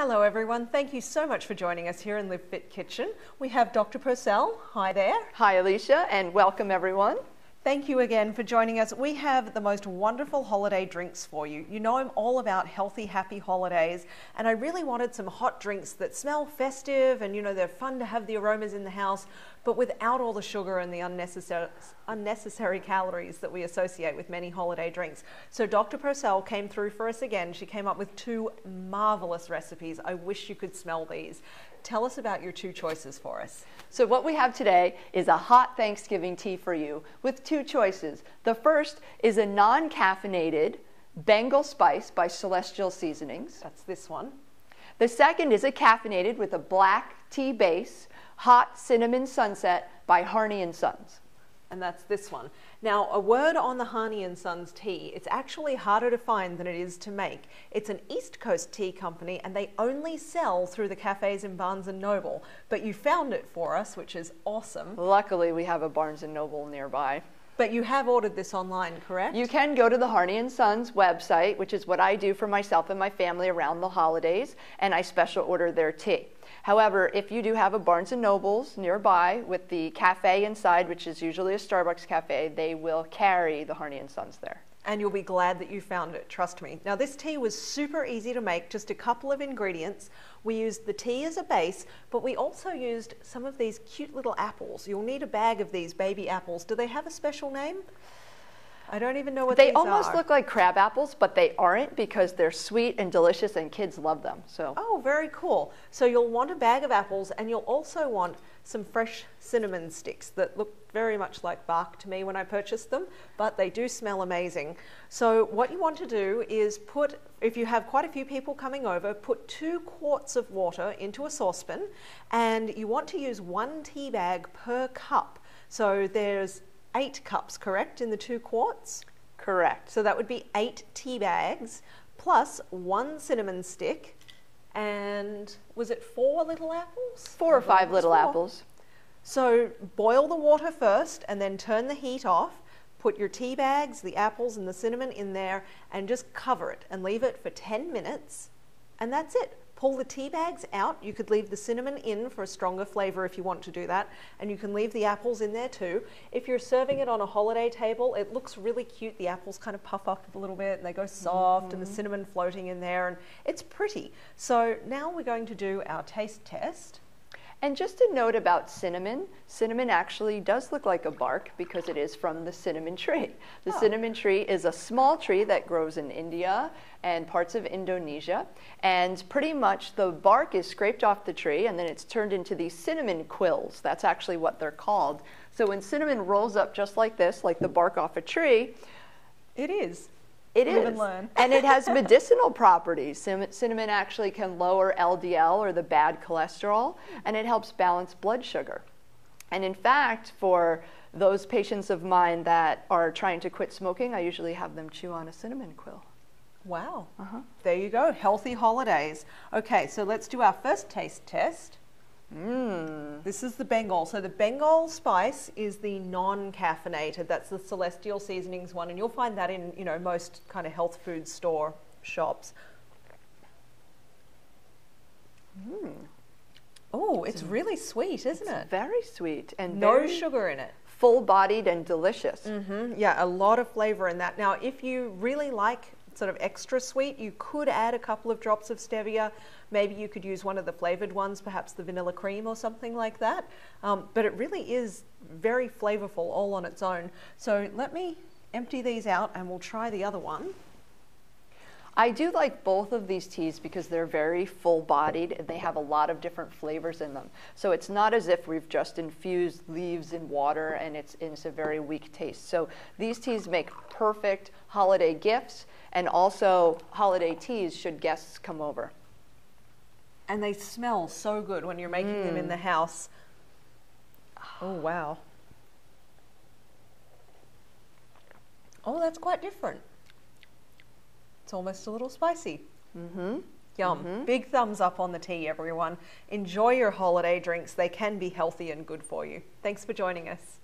Hello everyone, thank you so much for joining us here in LiveFit Kitchen. We have Dr. Purcell. Hi there. Hi Alicia, and welcome everyone. Thank you again for joining us. We have the most wonderful holiday drinks for you. You know I'm all about healthy, happy holidays, and I really wanted some hot drinks that smell festive and they're fun to have the aromas in the house, but without all the sugar and the unnecessary calories that we associate with many holiday drinks. So Dr. Purcell came through for us again. She came up with two marvelous recipes. I wish you could smell these. Tell us about your two choices for us. So what we have today is a hot Thanksgiving tea for you with two choices. The first is a non-caffeinated Bengal Spice by Celestial Seasonings. That's this one. The second is a caffeinated with a black tea base, Hot Cinnamon Sunset by Harney & Sons. And that's this one. Now, a word on the Harney & Sons tea. It's actually harder to find than it is to make. It's an East Coast tea company, and they only sell through the cafes in Barnes & Noble. But you found it for us, which is awesome. Luckily, we have a Barnes & Noble nearby. But you have ordered this online, correct? You can go to the Harney & Sons website, which is what I do for myself and my family around the holidays, and I special order their tea. However, if you do have a Barnes & Noble's nearby with the cafe inside, which is usually a Starbucks cafe, they will carry the Harney & Sons there. And you'll be glad that you found it, trust me. Now this tea was super easy to make, just a couple of ingredients. We used the tea as a base, but we also used some of these cute little apples. You'll need a bag of these baby apples. Do they have a special name? I don't even know what these are. They almost look like crab apples, but they aren't because they're sweet and delicious and kids love them. So. Oh, very cool. So you'll want a bag of apples, and you'll also want some fresh cinnamon sticks that look very much like bark to me when I purchased them, but they do smell amazing. So what you want to do is if you have quite a few people coming over, put 2 quarts of water into a saucepan, and you want to use 1 tea bag per cup. So there's 8 cups, correct, in the 2 quarts? Correct. So that would be 8 tea bags plus 1 cinnamon stick. And was it 4 little apples? 4 or 5 little apples. So boil the water first and then turn the heat off. Put your tea bags, the apples and the cinnamon in there and just cover it and leave it for 10 minutes. And that's it. Pull the tea bags out. You could leave the cinnamon in for a stronger flavor if you want to do that. And you can leave the apples in there too. If you're serving it on a holiday table, it looks really cute. The apples kind of puff up a little bit and they go soft and the cinnamon floating in there and it's pretty. So now we're going to do our taste test. And just a note about cinnamon. Cinnamon actually does look like a bark because it is from the cinnamon tree. The cinnamon tree is a small tree that grows in India and parts of Indonesia. And pretty much the bark is scraped off the tree and then it's turned into these cinnamon quills. That's actually what they're called. So when cinnamon rolls up just like this, like the bark off a tree, it is. It is, and it has medicinal properties. Cinnamon actually can lower LDL or the bad cholesterol, and it helps balance blood sugar. And in fact, for those patients of mine that are trying to quit smoking, I usually have them chew on a cinnamon quill. Wow. There you go, healthy holidays. Okay, so let's do our first taste test. This is the Bengal. So the Bengal Spice is the non-caffeinated. That's the Celestial Seasonings one, and you'll find that in most kind of health food store shops. Oh, it's really sweet, isn't it? Very sweet and no sugar in it. Full-bodied and delicious. Yeah, a lot of flavor in that. Now, if you really like sort of extra sweet, you could add a couple of drops of stevia. Maybe you could use one of the flavored ones, perhaps the vanilla cream or something like that. But it really is very flavorful all on its own. So let me empty these out and we'll try the other one. I do like both of these teas because they're very full-bodied and they have a lot of different flavors in them. So it's not as if we've just infused leaves in water and it's a very weak taste. So these teas make perfect holiday gifts and also holiday teas should guests come over. And they smell so good when you're making them in the house. Oh, wow. Oh, that's quite different. It's almost a little spicy. Yum. Big thumbs up on the tea, everyone. Enjoy your holiday drinks. They can be healthy and good for you. Thanks for joining us.